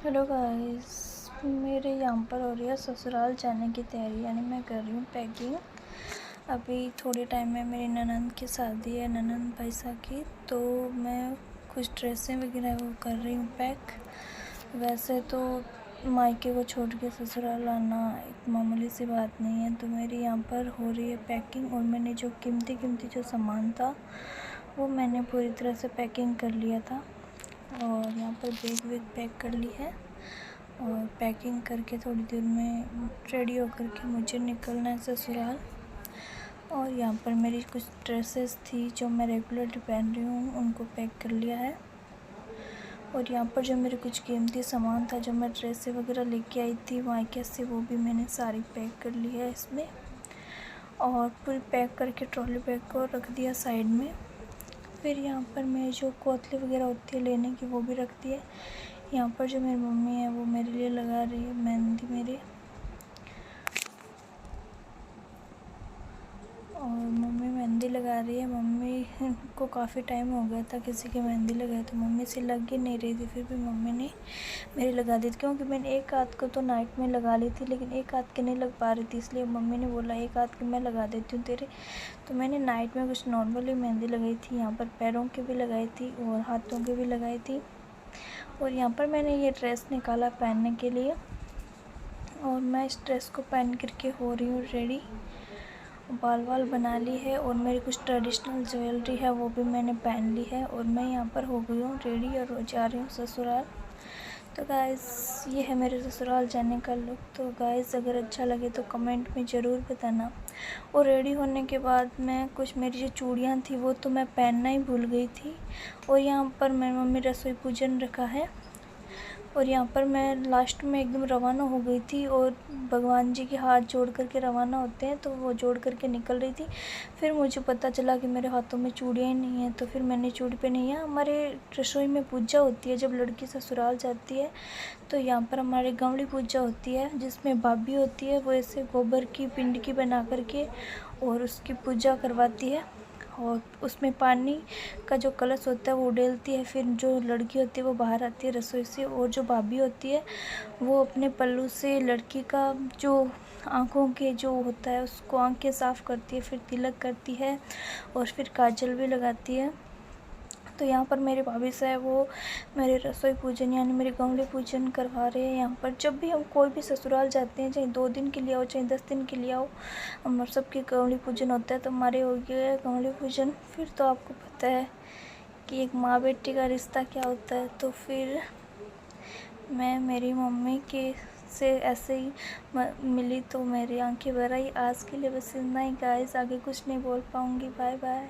Hello guys, मेरे यहाँ पर हो रही है ससुराल जाने की तैयारी, यानी मैं कर रही हूँ पैकिंग। अभी थोड़े टाइम में मेरी ननंद की शादी है, ननंद भाईसा की, तो मैं कुछ ड्रेसें वगैरह वो कर रही हूँ पैक। वैसे तो मायके को छोड़ के ससुराल आना एक मामूली सी बात नहीं है, तो मेरी यहाँ पर हो रही है पैकिंग। और मैंने जो कीमती जो सामान था वो मैंने पूरी तरह से पैकिंग कर लिया था। और यहाँ पर बैग वैग पैक कर ली है और पैकिंग करके थोड़ी देर में रेडी होकर के मुझे निकलना है ससुराल। और यहाँ पर मेरी कुछ ड्रेसेस थी जो मैं रेगुलरली पहन रही हूँ, उनको पैक कर लिया है। और यहाँ पर जो मेरे कुछ कीमती सामान था, जो मैं ड्रेसें वगैरह लेके आई थी मायके से, वो भी मैंने सारी पैक कर ली है इसमें। और पूरी पैक करके ट्रॉली बैग को रख दिया साइड में। फिर यहाँ पर मैं जो कोतली वगैरह होती है लेने की, वो भी रख दी है। यहाँ पर जो मेरी मम्मी है वो मेरे लिए लगा रही है मेहंदी मेरे, और मम्मी मेहंदी लगा रही है। मम्मी को काफ़ी टाइम हो गया था किसी की मेहंदी लगाए, तो मम्मी से लग ही नहीं रही थी, फिर भी मम्मी ने मेरी लगा दी थी। क्योंकि मैंने एक हाथ को तो नाइट में लगा ली थी, लेकिन एक हाथ की नहीं लग पा रही थी, इसलिए मम्मी ने बोला एक हाथ की मैं लगा देती हूँ तेरे। तो मैंने नाइट में कुछ नॉर्मली मेहंदी लगाई थी, यहाँ पर पैरों की भी लगाई थी और हाथों की भी लगाई थी। और यहाँ पर मैंने ये ड्रेस निकाला पहनने के लिए, और मैं इस ड्रेस को पहन करके हो रही हूँ रेडी। बाल वाल बना ली है और मेरी कुछ ट्रेडिशनल ज्वेलरी है वो भी मैंने पहन ली है, और मैं यहाँ पर हो गई हूँ रेडी और जा रही हूँ ससुराल। तो गाइस, ये है मेरे ससुराल जाने का लुक। तो गाइस, अगर अच्छा लगे तो कमेंट में ज़रूर बताना। और रेडी होने के बाद मैं कुछ मेरी जो चूड़ियाँ थी वो तो मैं पहनना ही भूल गई थी। और यहाँ पर मेरी मम्मी रसोई पूजन रखा है, और यहाँ पर मैं लास्ट में एकदम रवाना हो गई थी, और भगवान जी के हाथ जोड़ करके रवाना होते हैं, तो वो जोड़ करके निकल रही थी। फिर मुझे पता चला कि मेरे हाथों में चूड़ियाँ ही नहीं हैं, तो फिर मैंने चूड़ी पहनी है। हमारे रसोई में पूजा होती है जब लड़की ससुराल जाती है, तो यहाँ पर हमारे गाँवड़ी पूजा होती है, जिसमें भाभी होती है वो ऐसे गोबर की पिंड की बना करके और उसकी पूजा करवाती है। और उसमें पानी का जो कलश होता है वो उड़ेलती है। फिर जो लड़की होती है वो बाहर आती है रसोई से, और जो भाभी होती है वो अपने पल्लू से लड़की का जो आँखों के जो होता है उसको आँखें साफ़ करती है, फिर तिलक करती है और फिर काजल भी लगाती है। तो यहाँ पर मेरे भाभी साहब वो मेरे रसोई पूजन यानी मेरे गमले पूजन करवा रहे हैं। यहाँ पर जब भी हम कोई भी ससुराल जाते हैं, चाहे 2 दिन के लिए आओ चाहे 10 दिन के लिए आओ, हम सबके गमले पूजन होता है। तो हमारे हो गया गमले पूजन। फिर तो आपको पता है कि एक माँ बेटी का रिश्ता क्या होता है। तो फिर मैं मेरी मम्मी के से ऐसे ही मिली तो मेरी आंखें भर आई। आज के लिए बस इतना ही गाइस, आगे कुछ नहीं बोल पाऊँगी। Bye bye.